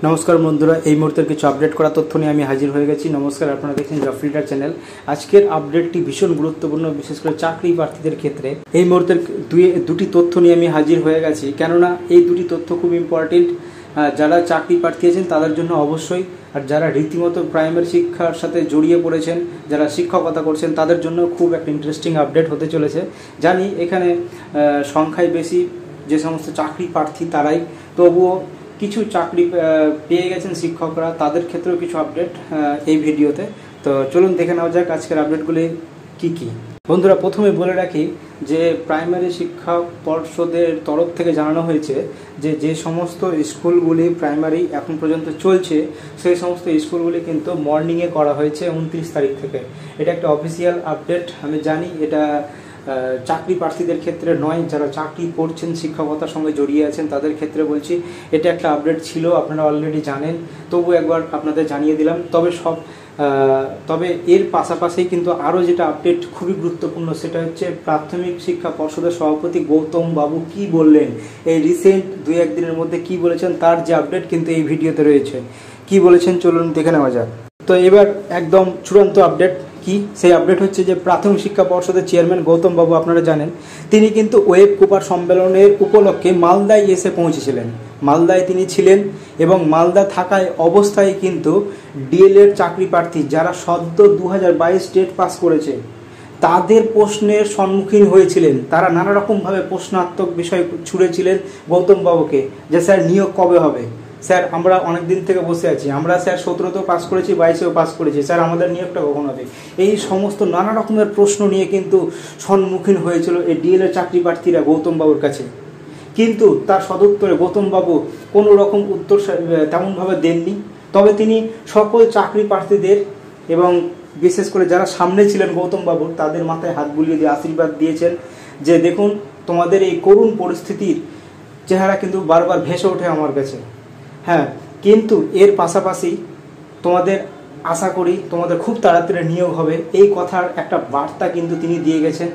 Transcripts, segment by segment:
নমস্কার বন্ধুরা, এই মুহূর্তের কিছু আপডেট করা তথ্য নিয়ে আমি হাজির হয়ে গেছি। নমস্কার, আপনারা দেখছেন জব ফিল্টার চ্যানেল। আজকের আপডেটটি ভীষণ গুরুত্বপূর্ণ, বিশেষ করে চাকরি প্রার্থীদের ক্ষেত্রে। এই মুহূর্তের দুটি তথ্য নিয়ে আমি হাজির হয়ে গেছি, কেননা এই দুটি তথ্য খুব ইম্পর্টেন্ট। যারা চাকরি প্রার্থী আছেন তাদের জন্য অবশ্যই, আর যারা রীতিমতো প্রাইমারি শিক্ষার সাথে জড়িয়ে পড়েছেন, যারা শিক্ষকতা করছেন, তাদের জন্য খুব একটা ইন্টারেস্টিং আপডেট হতে চলেছে। জানি এখানে সংখ্যায় বেশি যে সমস্ত চাকরি প্রার্থী তারাই, তবুও কিছু চাকরি পেয়ে গেছেন শিক্ষকরা, তাদের ক্ষেত্রেও কিছু আপডেট এই ভিডিওতে। তো চলুন দেখে নেওয়া যাক আজকের আপডেটগুলি কি কি। বন্ধুরা, প্রথমে বলে রাখি যে প্রাইমারি শিক্ষা পর্ষদের তরফ থেকে জানানো হয়েছে যে সমস্ত স্কুলগুলি প্রাইমারি এখন পর্যন্ত চলছে, সেই সমস্ত স্কুলগুলি কিন্তু মর্নিংয়ে করা হয়েছে 29 তারিখ থেকে। এটা একটা অফিসিয়াল আপডেট। আমি জানি এটা চাকরি প্রার্থীদের ক্ষেত্রে নয়, যারা চাকরি করছেন, শিক্ষকতার সঙ্গে জড়িয়ে আছেন, তাদের ক্ষেত্রে বলছি। এটা একটা আপডেট ছিল, আপনারা অলরেডি জানেন, তবু একবার আপনাদের জানিয়ে দিলাম। তবে এর পাশাপাশি কিন্তু আরও যেটা আপডেট খুবই গুরুত্বপূর্ণ, সেটা হচ্ছে প্রাথমিক শিক্ষা পর্ষদের সভাপতি গৌতম বাবু কি বললেন, এই রিসেন্ট 2-1 দিনের মধ্যে কি বলেছেন, তার যে আপডেট কিন্তু এই ভিডিওতে রয়েছে। কি বলেছেন চলুন দেখে নেওয়া যাক। তো এবার একদম চূড়ান্ত আপডেট কি, সেই আপডেট হচ্ছে যে প্রাথমিক শিক্ষা পর্ষদের চেয়ারম্যান গৌতম বাবু, আপনারা জানেন, তিনি কিন্তু ওয়েব কুপার সম্মেলনের উপলক্ষে মালদায় এসে পৌঁছেছিলেন। মালদায় তিনি ছিলেন এবং মালদা থাকায় অবস্থায় কিন্তু ডিএলএড চাকরি প্রার্থী যারা সদ্য 2022 টেট পাস করেছে, তাদের প্রশ্নের সম্মুখীন হয়েছিলেন। তারা নানা রকমভাবে প্রশ্নাত্মক বিষয় ছুড়েছিলেন গৌতম বাবুকে, যে স্যার নিয়োগ কবে হবে, স্যার আমরা অনেক দিন থেকে বসে আছি, আমরা স্যার 17তেও পাস করেছি, 22এও পাস করেছি, স্যার আমাদের নিয়োগটা কখন হবে। এই সমস্ত নানা রকমের প্রশ্ন নিয়ে কিন্তু সম্মুখীন হয়েছিল এই ডিএলএড চাকরি প্রার্থীরা গৌতম বাবুর কাছে। কিন্তু তার সদুত্তরে গৌতম বাবু কোনো রকম উত্তর তেমনভাবে দেননি। তবে তিনি সকল চাকরি প্রার্থীদের এবং বিশেষ করে যারা সামনে ছিলেন গৌতম বাবুর, তাদের মাথায় হাত বুলিয়ে দিয়ে আশীর্বাদ দিয়েছেন যে দেখুন, তোমাদের এই করুণ পরিস্থিতির চেহারা কিন্তু বারবার ভেসে ওঠে আমার কাছে। হ্যাঁ, কিন্তু এর পাশাপাশি তোমাদের আশা করি তোমাদের খুব তাড়াতাড়ি নিয়োগ হবে, এই কথার একটা বার্তা কিন্তু তিনি দিয়ে গেছেন,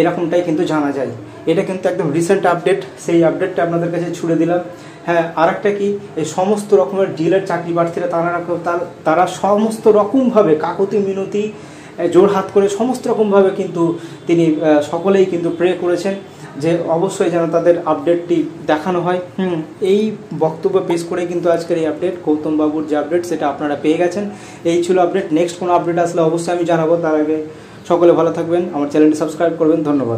এরকমটাই কিন্তু জানা যায়। এটা কিন্তু একদম রিসেন্ট আপডেট, সেই আপডেটটা আপনাদের কাছে ছুড়ে দিলাম। হ্যাঁ, আর একটা কি, এই সমস্ত রকমের ডিএলএড চাকরি প্রার্থীরা তারা সমস্ত রকমভাবে কাকতি মিনতি জোরহাত করে সমস্ত রকমভাবে কিন্তু তিনি সকলেই কিন্তু প্রে করেছেন যে অবশ্যই যেন তাদের আপডেটটি দেখানো হয়। এই বক্তব্য পেশ করে কিন্তু আজকের এই আপডেট, গৌতম বাবুর যে আপডেট, সেটা আপনারা পেয়ে গেছেন। এই ছিল আপডেট। নেক্সট কোনো আপডেট আসলে অবশ্যই আমি জানাবো। তার আগে সকলে ভালো থাকবেন, আমার চ্যানেলটি সাবস্ক্রাইব করবেন। ধন্যবাদ।